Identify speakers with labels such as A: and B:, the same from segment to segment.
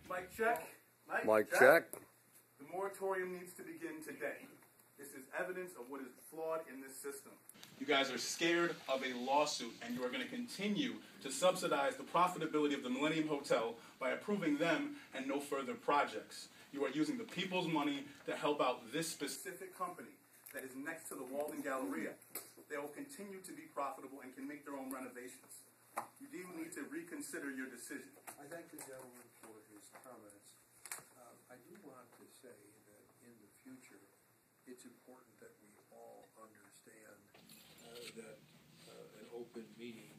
A: Mic check.
B: Mic check.
A: The moratorium needs to begin today. This is evidence of what is flawed in this system. You guys are scared of a lawsuit, and you are going to continue to subsidize the profitability of the Millennium Hotel by approving them and no further projects. You are using the people's money to help out this specific company that is next to the Walden Galleria. They will continue to be profitable and can make their own renovations. You do need to reconsider your decision.
C: I thank the gentleman for his comments. I do want to say that in the future, it's important that we all understand that an open meeting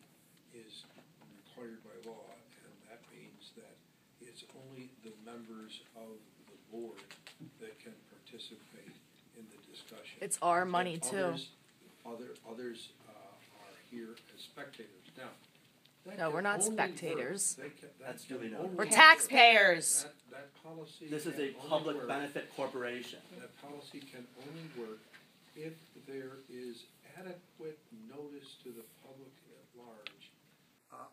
C: is required by law, and that means that it's only the members of the board that can participate in the discussion.
D: It's our money too.
C: Others are here as spectators. Now,
D: no, we're not spectators.
E: That's duly noted.
D: We're taxpayers.
C: That policy.
E: This is a public benefit corporation.
C: That policy can only work if there is adequate notice to the public at large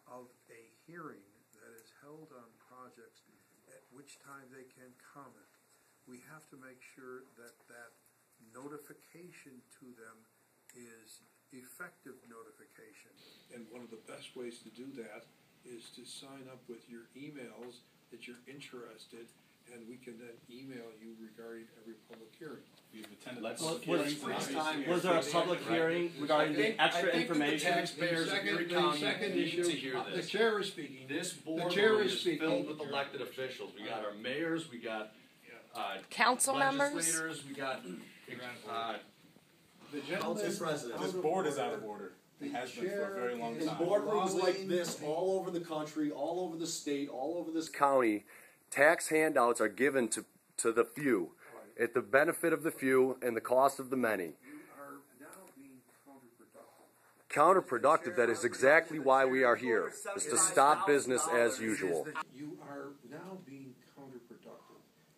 C: of a hearing that is held on projects at which time they can comment. We have to make sure that that notification to them is effective notification. And one of the best ways to do that is to sign up with your emails that you're interested, and we can then email you regarding every public hearing.
A: We've attended
E: Was there a public hearing regarding the extra information?
C: The taxpayers of Erie County need to hear this. The chair is speaking.
F: This boardroom is filled with elected officials. We got our mayors, we got
D: Council members,
F: legislators, we got
C: The gentleman,
A: This board is out of order. It has been for a very long
B: In
A: time.
B: boardrooms like this, all over the country, all over the state, all over this county, tax handouts are given to the few, at the benefit of the few and the cost of the many.
C: you are now being counterproductive.
B: Counterproductive, that is exactly why we are here, is to stop business as usual.
C: You are now being counterproductive.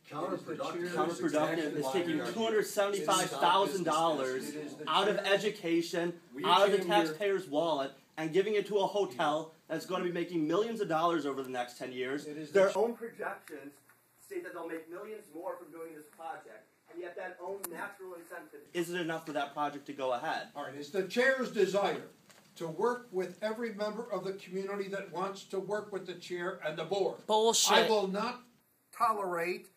E: Counterproductive is taking $275,000 out of education, out of the taxpayer's wallet, and giving it to a hotel that's going to be making millions of dollars over the next 10 years. Their own projections state that they'll make millions more from doing this project, and yet that own natural incentive isn't enough for that project to go ahead.
C: All right, it's the chair's desire to work with every member of the community that wants to work with the chair and the board.
D: bullshit.
C: I will not tolerate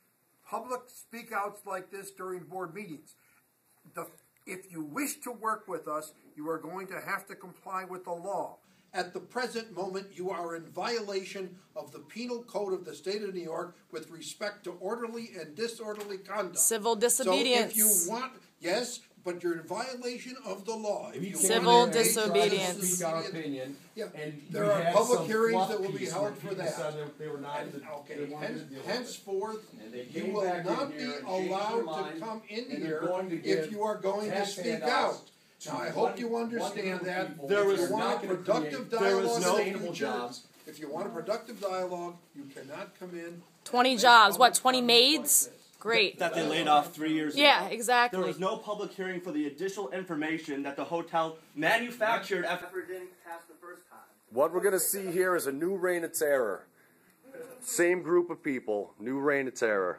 C: public speak-outs like this during board meetings. If you wish to work with us, you are going to have to comply with the law. At the present moment, you are in violation of the Penal Code of the State of New York with respect to orderly and disorderly conduct.
D: Civil disobedience.
C: So if you want, yes, but you're in violation of the law. If you
D: Civil
C: want to
D: disobedience.
G: Speak our opinion.
C: Yeah,
G: and
C: there
G: we
C: are
G: had
C: public
G: some
C: hearings
G: fluff
C: that will be
G: piece
C: held
G: where
C: for
G: people
C: that.
G: said they were not.
C: Okay,
G: they wanted to deal with it.
C: henceforth,
G: And they
C: you
G: came
C: will
G: back in
C: not be
G: here and changed their
C: allowed
G: mind,
C: to come in
G: and they're
C: here
G: going to
C: if
G: give
C: you are going to
G: tax
C: speak
G: handouts
C: out.
G: to
C: Now, I hope you
G: one
C: understand
G: group of
C: that.
G: people.
E: There
C: If
E: was
C: you
G: They're
C: want
G: not
C: a
G: gonna
C: productive
G: create
E: there was
C: dialogue
E: no
C: in the
G: sustainable
C: future,
G: jobs.
C: if you want a productive dialogue, you cannot come in.
D: 20
C: and
D: jobs.
C: make
D: What,
C: public
D: 20
C: comments
D: maids?
C: like this.
D: Great.
E: That they laid off 3 years ago.
D: Yeah, exactly.
E: There was no public hearing for the additional information that the hotel manufactured after it didn't pass the first time.
B: What we're going to see here is a new reign of terror. Same group of people, new reign of terror.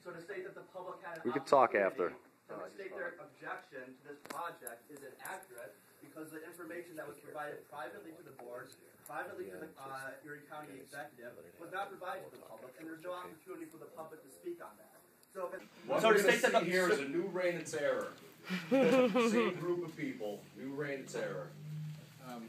E: So to state that the public had an
B: We could talk
E: opportunity
B: after.
E: to state their objection to this project is inaccurate because the information that was provided privately to the board, privately to the Erie County executive, was not provided to the public, and there's no opportunity for the public to speak on that. So,
F: What we're going to see here is a new reign of terror. Same group of people, new reign of terror.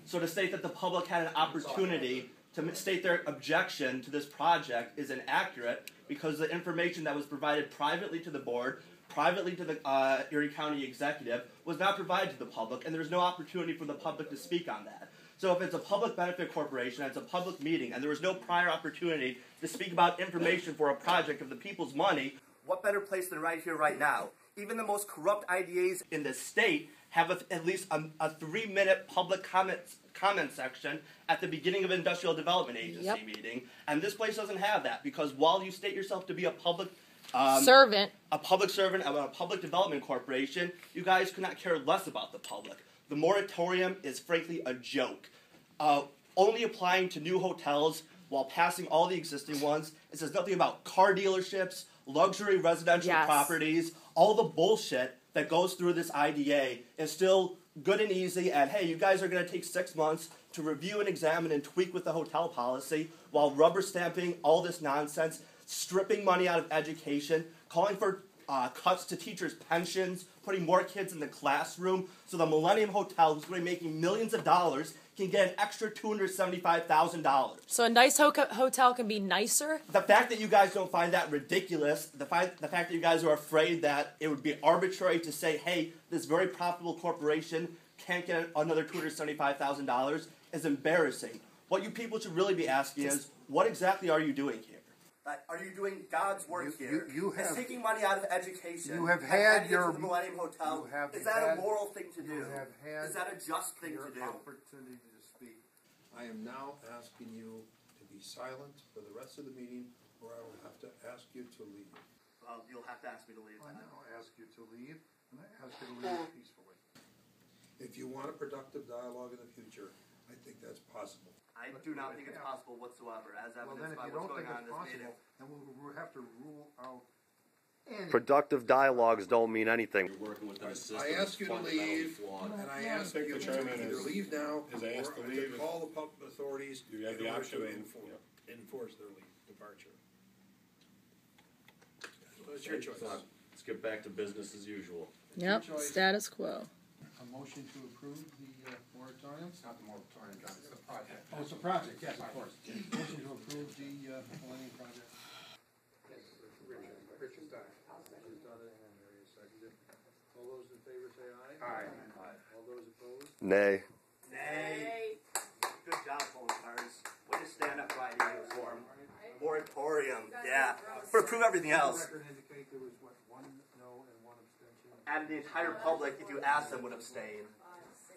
E: So to state that the public had an opportunity to state their objection to this project is inaccurate because the information that was provided privately to the board, privately to the Erie County executive, was not provided to the public, and there's no opportunity for the public to speak on that. So if it's a public benefit corporation, and it's a public meeting, and there was no prior opportunity to speak about information for a project of the people's money, what better place than right here, right now? Even the most corrupt IDAs in the state have at least a 3-minute public comment section at the beginning of an industrial development agency meeting, and this place doesn't have that because while you state yourself to be a public
D: servant
E: of a public development corporation, you guys could not care less about the public. The moratorium is frankly a joke, only applying to new hotels while passing all the existing ones. It says nothing about car dealerships, luxury residential
D: Yes.
E: properties, all the bullshit that goes through this IDA is still good and easy, and hey, you guys are going to take 6 months to review and examine and tweak with the hotel policy while rubber stamping all this nonsense, stripping money out of education, calling for cuts to teachers' pensions, putting more kids in the classroom, so the Millennium Hotel, who's going to be making millions of dollars, can get an extra $275,000.
D: So a nice hotel can be nicer?
E: The fact that you guys don't find that ridiculous, the fact that you guys are afraid that it would be arbitrary to say, hey, this very profitable corporation can't get another $275,000 is embarrassing. What you people should really be asking is, what exactly are you doing here? Are you doing God's work here?
C: you
E: Is
C: have-
E: taking money out of education.
C: you have
E: and
C: had
E: adding it
C: your-
E: to the Millennium Hotel.
C: you have
E: Is that
C: had-
E: a moral thing to do?
C: You have had
E: Is that a just thing
C: your
E: to do?
C: opportunity to speak. I am now asking you to be silent for the rest of the meeting, or I will have to ask you to leave.
E: You'll have to ask me to leave.
C: I now ask you to leave, and I ask you to leave peacefully. If you want a productive dialogue in the future, I think that's possible.
E: I do not think it's possible whatsoever, as
C: Well, then
E: evidenced
C: if
E: by
C: you
E: what's
C: don't
E: going
C: think
E: on in
C: it's
E: this meeting.
C: possible, then we'll have to rule out any.
B: Productive dialogues don't mean anything.
G: You're working within a system
C: I ask you to
G: fundamentally
C: leave,
G: flawed.
C: and I ask
A: think
C: you
A: the
C: to
A: chairman
C: either
A: is-
C: leave now,
A: is
C: or
A: asked to
C: to
A: leave.
C: call the public authorities
A: You have
C: in
A: the
C: order
A: option
C: to
A: of-
C: enforce their departure. It's your choice.
G: Let's get back to business as usual.
D: Yep,
C: choice.
D: status quo.
C: A motion to approve the moratorium?
H: It's not the moratorium, John, it's the project.
C: Oh, it's a project, yes, of course. Motion to approve the Millennium Project.
H: Richard's done.
C: Richard's done it, and Mary has seconded. All those in favor say aye.
H: Aye.
C: All those opposed?
B: Nay.
E: Nay. Good job, phone cards. Way to stand up right in uniform. Moratorium, yeah. But approve everything else.
C: Record indicate there was, what, 1 no and 1 abstention?
E: And the entire public, if you ask them, would abstain.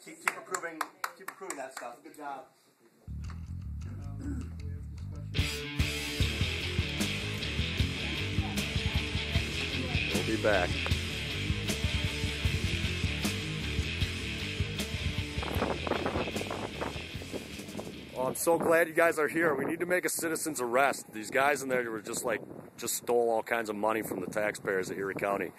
E: Keep approving that stuff. Good job.
B: We'll be back. Oh, I'm so glad you guys are here. We need to make a citizen's arrest. These guys in there were just stole all kinds of money from the taxpayers of Erie County.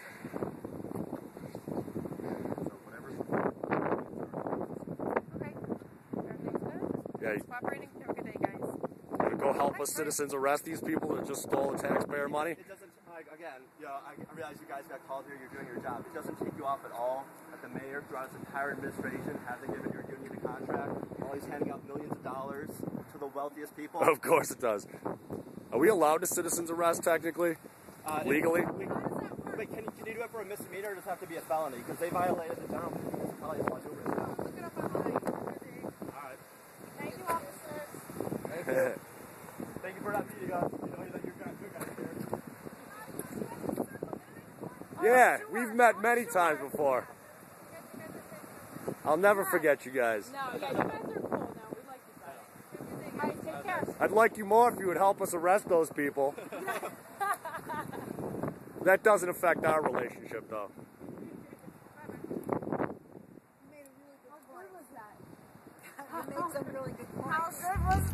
B: Yeah, you
I: Cooperating? Have a good day, guys.
B: wanna go help us citizens arrest these people that just stole the taxpayer money?
E: It doesn't, again, I realize you guys got called here, you're doing your job. It doesn't take you off at all that the mayor, throughout his entire administration, hasn't given your union a contract while he's handing out millions of dollars to the wealthiest people.
B: Of course it does. Are we allowed to citizens arrest technically? Legally?
E: Wait, can you do it for a misdemeanor or does it have to be a felony? Because they violated the general municipality law numerous times.
I: Look it up online.
E: Alright.
I: Thank you, officers.
E: Thank you for not beating us. You know that you're guys here.
B: Yeah, we've met many times before. I'll never forget you guys.
I: No, yeah, you guys are cool. No, we like you guys. All right, take care.
B: I'd like you more if you would help us arrest those people. That doesn't affect our relationship, though.
I: How good was that? You made some really good points. How good was